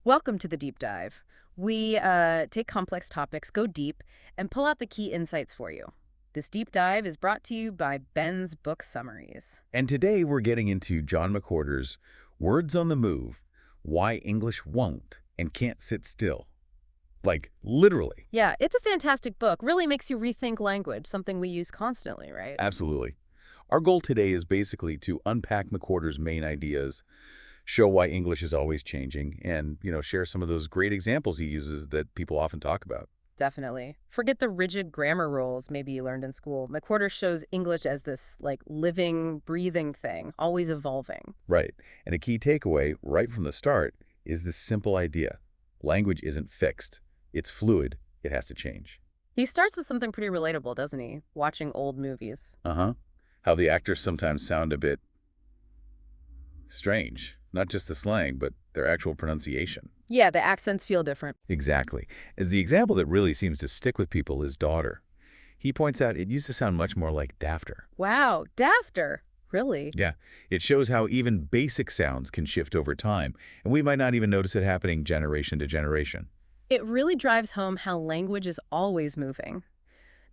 Welcome to the deep dive. We take complex topics, go deep, and pull out the key insights for you. This deep dive is brought to you by Ben's Book Summaries. And today we're getting into John McWhorter's Words on the Move, Why English Won't and Can't Sit Still. Like, literally. Yeah, it's a fantastic book. Really makes you rethink language, something we use constantly, right? Absolutely. Our goal today is basically to unpack McWhorter's main ideas, show why English is always changing, and, share some of those great examples he uses that people often talk about. Definitely. Forget the rigid grammar rules maybe you learned in school. McWhorter shows English as this, living, breathing thing, always evolving. Right. And a key takeaway right from the start is this simple idea. Language isn't fixed. It's fluid. It has to change. He starts with something pretty relatable, doesn't he? Watching old movies. Uh-huh. How the actors sometimes sound a bit strange. Not just the slang, but their actual pronunciation. Yeah, the accents feel different. Exactly. As the example that really seems to stick with people is daughter. He points out it used to sound much more like dafter. Wow, dafter. Really? Yeah, it shows how even basic sounds can shift over time, and we might not even notice it happening generation to generation. It really drives home how language is always moving.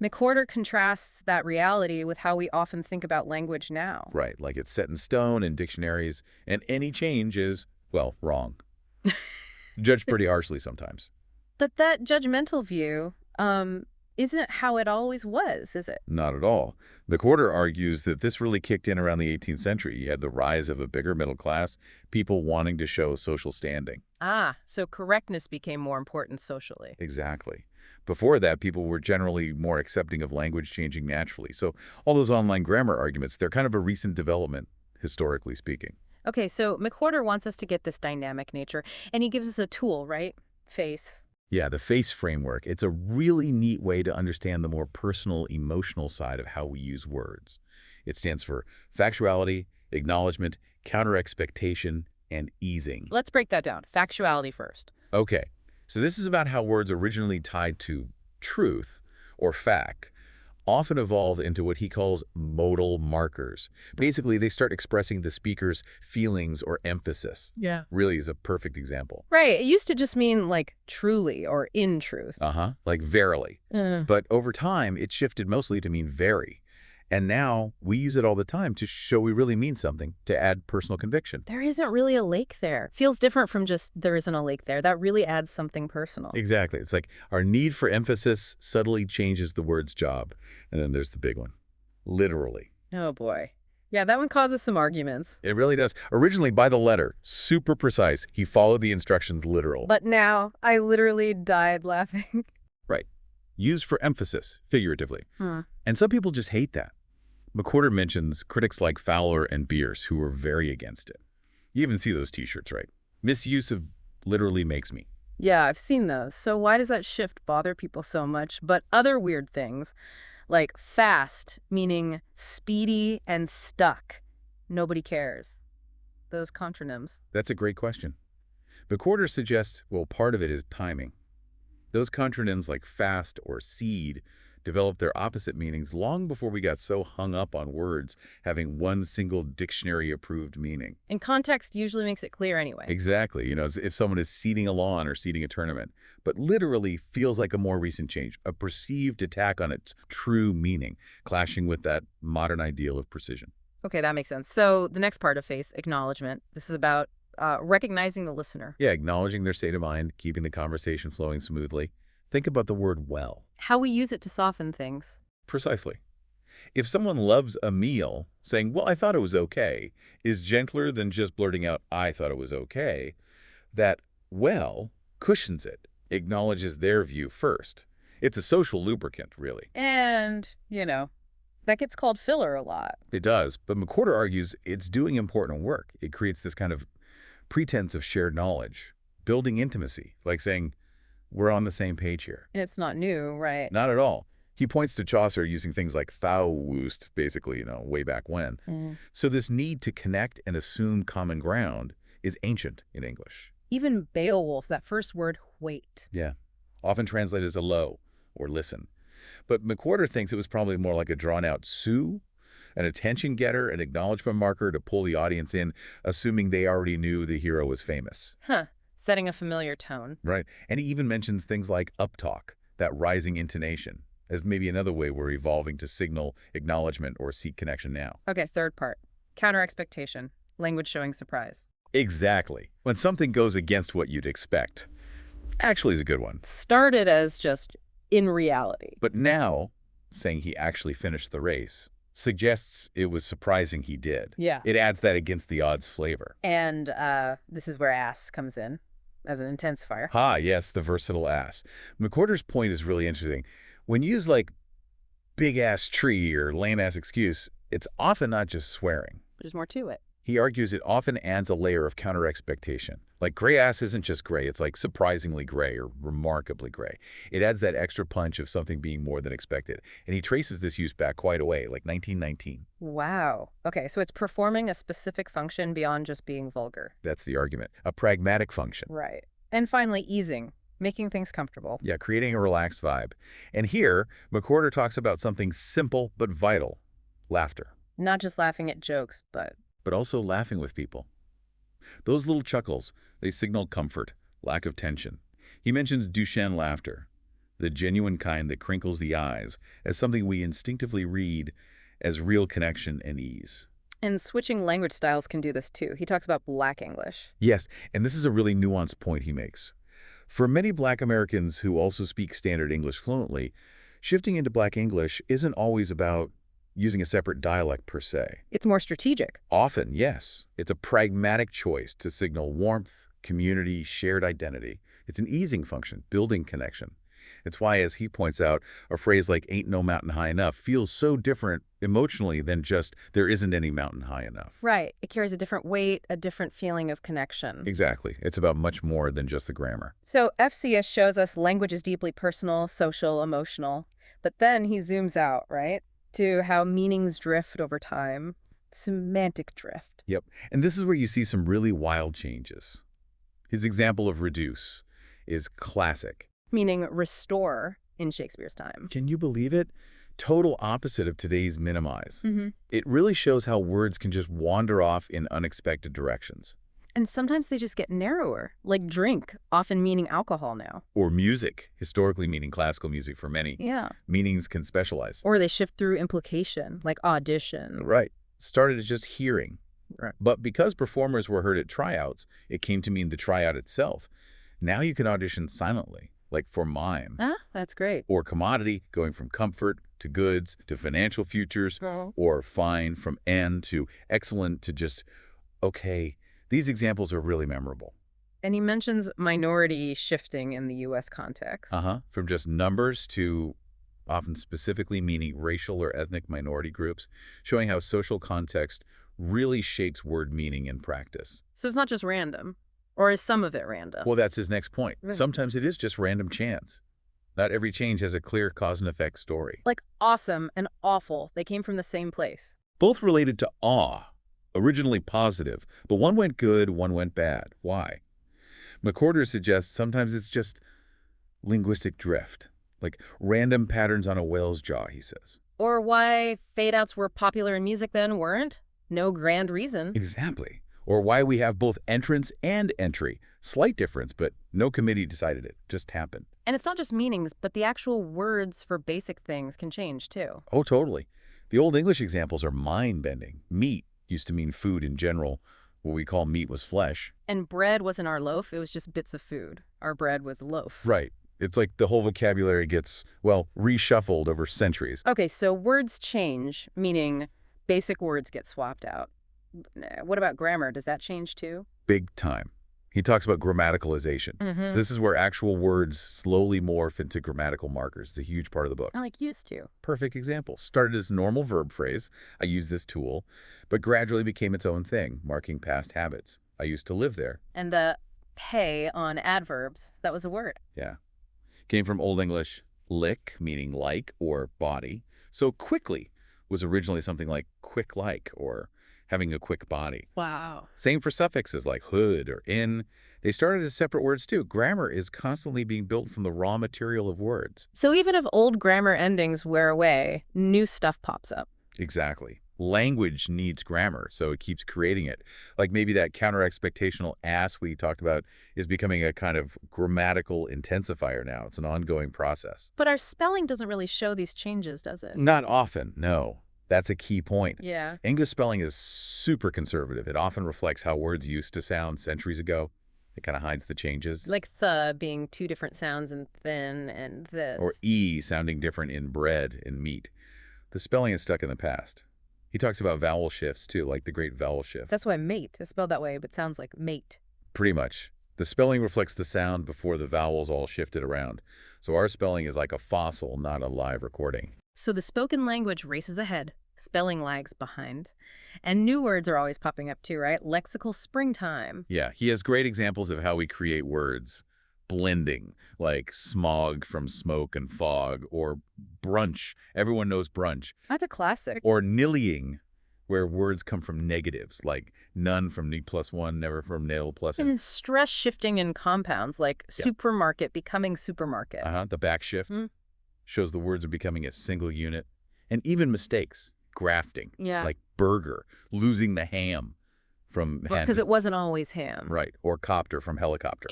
McWhorter contrasts that reality with how we often think about language now. Right, like it's set in stone in dictionaries, and any change is, well, wrong. Judged pretty harshly sometimes. But that judgmental view, isn't how it always was, is it? Not at all. McWhorter argues that this really kicked in around the 18th century. You had the rise of a bigger middle class, people wanting to show social standing. Ah, so correctness became more important socially. Exactly. Before that, people were generally more accepting of language changing naturally. So all those online grammar arguments, they're kind of a recent development, historically speaking. Okay, so McWhorter wants us to get this dynamic nature, and he gives us a tool, right? Face. Yeah, the FACE framework, it's a really neat way to understand the more personal, emotional side of how we use words. It stands for Factuality, Acknowledgment, Counterexpectation, and Easing. Let's break that down. Factuality first. Okay, so this is about how words originally tied to truth, or fact, often evolve into what he calls modal markers. Basically, they start expressing the speaker's feelings or emphasis. Yeah. Really is a perfect example. Right. It used to just mean, truly or in truth. Uh-huh, like verily. But over time, it shifted mostly to mean very. And now we use it all the time to show we really mean something, to add personal conviction. There isn't really a lake there. Feels different from just there isn't a lake there. That really adds something personal. Exactly. It's like our need for emphasis subtly changes the word's job. And then there's the big one. Literally. Oh, boy. Yeah, that one causes some arguments. It really does. Originally by the letter, super precise. He followed the instructions literal. But now I literally died laughing. Right. Used for emphasis, figuratively. Hmm. And some people just hate that. McWhorter mentions critics like Fowler and Bierce who were very against it. You even see those t-shirts, right? Misuse of literally makes me. Yeah, I've seen those. So why does that shift bother people so much? But other weird things, like fast, meaning speedy, and stuck, nobody cares. Those contronyms. That's a great question. McWhorter suggests, well, part of it is timing. Those contronyms like fast or seed developed their opposite meanings long before we got so hung up on words having one single dictionary-approved meaning. And context usually makes it clear anyway. Exactly. If someone is seeding a lawn or seeding a tournament, but literally feels like a more recent change, a perceived attack on its true meaning, clashing with that modern ideal of precision. Okay, that makes sense. So the next part of FACE, acknowledgement, this is about recognizing the listener. Yeah, acknowledging their state of mind, keeping the conversation flowing smoothly. Think about the word well. How we use it to soften things. Precisely. If someone loves a meal, saying, well, I thought it was okay, is gentler than just blurting out, I thought it was okay, that well cushions it, acknowledges their view first. It's a social lubricant, really. And, that gets called filler a lot. It does, but McWhorter argues it's doing important work. It creates this kind of pretense of shared knowledge, building intimacy, like saying, we're on the same page here. And it's not new, right? Not at all. He points to Chaucer using things like thou woost, basically, way back when. So this need to connect and assume common ground is ancient in English. Even Beowulf, that first word, wait. Yeah, often translated as hello or listen. But McWhorter thinks it was probably more like a drawn-out sue, an attention getter, an acknowledgement marker to pull the audience in, assuming they already knew the hero was famous. Huh. setting a familiar tone. Right. And he even mentions things like uptalk, that rising intonation, as maybe another way we're evolving to signal acknowledgement or seek connection now. Okay, third part. Counterexpectation. Language showing surprise. Exactly. When something goes against what you'd expect. Actually is a good one. Started as just in reality. But now, saying he actually finished the race suggests it was surprising he did. Yeah. It adds that against the odds flavor. And this is where ass comes in as an intensifier. Ha, yes, the versatile ass. McWhorter's point is really interesting. When you use like big-ass tree or lame-ass excuse, it's often not just swearing. There's more to it. He argues it often adds a layer of counter-expectation. Like gray ass isn't just gray, it's like surprisingly gray or remarkably gray. It adds that extra punch of something being more than expected. And he traces this use back quite a way, like 1919. Wow. Okay, so it's performing a specific function beyond just being vulgar. That's the argument. A pragmatic function. Right. And finally, easing, making things comfortable. Yeah, creating a relaxed vibe. And here, McWhorter talks about something simple but vital. Laughter. Not just laughing at jokes, but also laughing with people. Those little chuckles, they signal comfort, lack of tension. He mentions Duchenne laughter, the genuine kind that crinkles the eyes, as something we instinctively read as real connection and ease. And switching language styles can do this too. He talks about Black English. Yes, and this is a really nuanced point he makes. For many Black Americans who also speak Standard English fluently, shifting into Black English isn't always about using a separate dialect per se. It's more strategic. Often, yes. It's a pragmatic choice to signal warmth, community, shared identity. It's an easing function, building connection. It's why, as he points out, a phrase like "ain't no mountain high enough" feels so different emotionally than just "there isn't any mountain high enough." Right. It carries a different weight, a different feeling of connection. Exactly. It's about much more than just the grammar. So FCS shows us language is deeply personal, social, emotional. But then he zooms out, right, to how meanings drift over time. Semantic drift. Yep. And this is where you see some really wild changes. His example of reduce is classic. Meaning restore in Shakespeare's time. Can you believe it? Total opposite of today's minimize. Mm-hmm. It really shows how words can just wander off in unexpected directions. And sometimes they just get narrower, like drink, often meaning alcohol now. Or music, historically meaning classical music for many. Yeah. Meanings can specialize. Or they shift through implication, like audition. Right. Started as just hearing. Right. But because performers were heard at tryouts, it came to mean the tryout itself. Now you can audition silently, like for mime. Ah, that's great. Or commodity, going from comfort to goods to financial futures. Oh. Or fine, from and to excellent to just okay. These examples are really memorable. And he mentions minority shifting in the U.S. context. From just numbers to often specifically meaning racial or ethnic minority groups, showing how social context really shapes word meaning in practice. So it's not just random, or is some of it random? Well, that's his next point. Right. Sometimes it is just random chance. Not every change has a clear cause and effect story. Like awesome and awful, they came from the same place. Both related to awe, originally positive, but one went good, one went bad. Why? McWhorter suggests sometimes it's just linguistic drift, like random patterns on a whale's jaw, he says. Or why fade-outs were popular in music then weren't? No grand reason. Exactly. Or why we have both entrance and entry. Slight difference, but no committee decided it. Just happened. And it's not just meanings, but the actual words for basic things can change too. Oh, totally. The Old English examples are mind-bending. Meat used to mean food in general. What we call meat was flesh. And bread wasn't our loaf, it was just bits of food. Our bread was loaf. Right. It's like the whole vocabulary gets, well, reshuffled over centuries. Okay, so words change, meaning basic words get swapped out. What about grammar? Does that change too? Big time. He talks about grammaticalization. Mm-hmm. This is where actual words slowly morph into grammatical markers. It's a huge part of the book. I like used to. Perfect example. Started as normal verb phrase, I use this tool, but gradually became its own thing, marking past habits. I used to live there. And the pay on adverbs, that was a word. Yeah. Came from Old English lick, meaning like or body. So quickly was originally something like quick like or having a quick body. Wow. Same for suffixes like hood or in. They started as separate words too. Grammar is constantly being built from the raw material of words. So even if old grammar endings wear away, new stuff pops up. Exactly. Language needs grammar, so it keeps creating it. Like maybe that counterexpectational ass we talked about is becoming a kind of grammatical intensifier now. It's an ongoing process. But our spelling doesn't really show these changes, does it? Not often, no. That's a key point. Yeah. English spelling is super conservative. It often reflects how words used to sound centuries ago. It kind of hides the changes. Like the being two different sounds in thin and this. Or E sounding different in bread and meat. The spelling is stuck in the past. He talks about vowel shifts, too, like the Great Vowel Shift. That's why mate is spelled that way, but sounds like mate. Pretty much. The spelling reflects the sound before the vowels all shifted around. So our spelling is like a fossil, not a live recording. So the spoken language races ahead, spelling lags behind. And new words are always popping up too, right? Lexical springtime. Yeah, he has great examples of how we create words. Blending, like smog from smoke and fog, or brunch. Everyone knows brunch. That's a classic. Or nillying, where words come from negatives, like none from n plus 1, never from nil plus. And stress shifting in compounds, like supermarket becoming supermarket. The back shift shows the words are becoming a single unit. And even mistakes, grafting, like burger, losing the ham from hen. Because it wasn't always ham. Right, or copter from helicopter.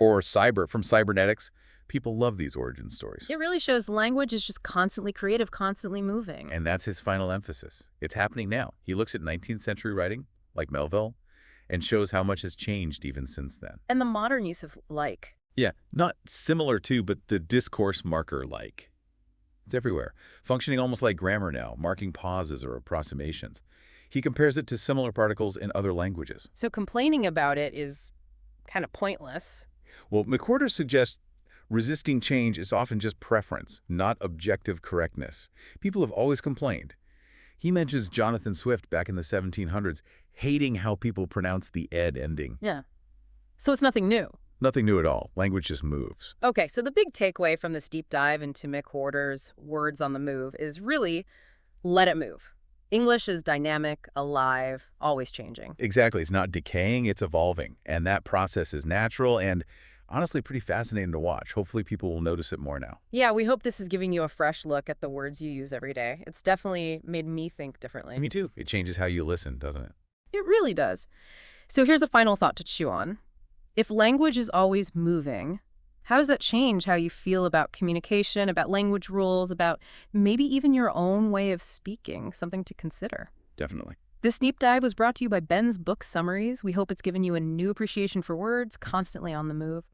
Or cyber from cybernetics. People love these origin stories. It really shows language is just constantly creative, constantly moving. And that's his final emphasis. It's happening now. He looks at 19th century writing, like Melville, and shows how much has changed even since then. And the modern use of like. Yeah, not similar to, but the discourse marker like. It's everywhere, functioning almost like grammar now, marking pauses or approximations. He compares it to similar particles in other languages. So complaining about it is kind of pointless. Well, McWhorter suggests resisting change is often just preference, not objective correctness. People have always complained. He mentions Jonathan Swift back in the 1700s hating how people pronounce the ed ending. Yeah. So it's nothing new. Nothing new at all. Language just moves. Okay, so the big takeaway from this deep dive into McWhorter's words on the move is really let it move. English is dynamic, alive, always changing. Exactly. It's not decaying, it's evolving. And that process is natural and honestly pretty fascinating to watch. Hopefully people will notice it more now. Yeah, we hope this is giving you a fresh look at the words you use every day. It's definitely made me think differently. Me too. It changes how you listen, doesn't it? It really does. So here's a final thought to chew on. If language is always moving, how does that change how you feel about communication, about language rules, about maybe even your own way of speaking? Something to consider. Definitely. This deep dive was brought to you by Ben's Book Summaries. We hope it's given you a new appreciation for words, constantly on the move.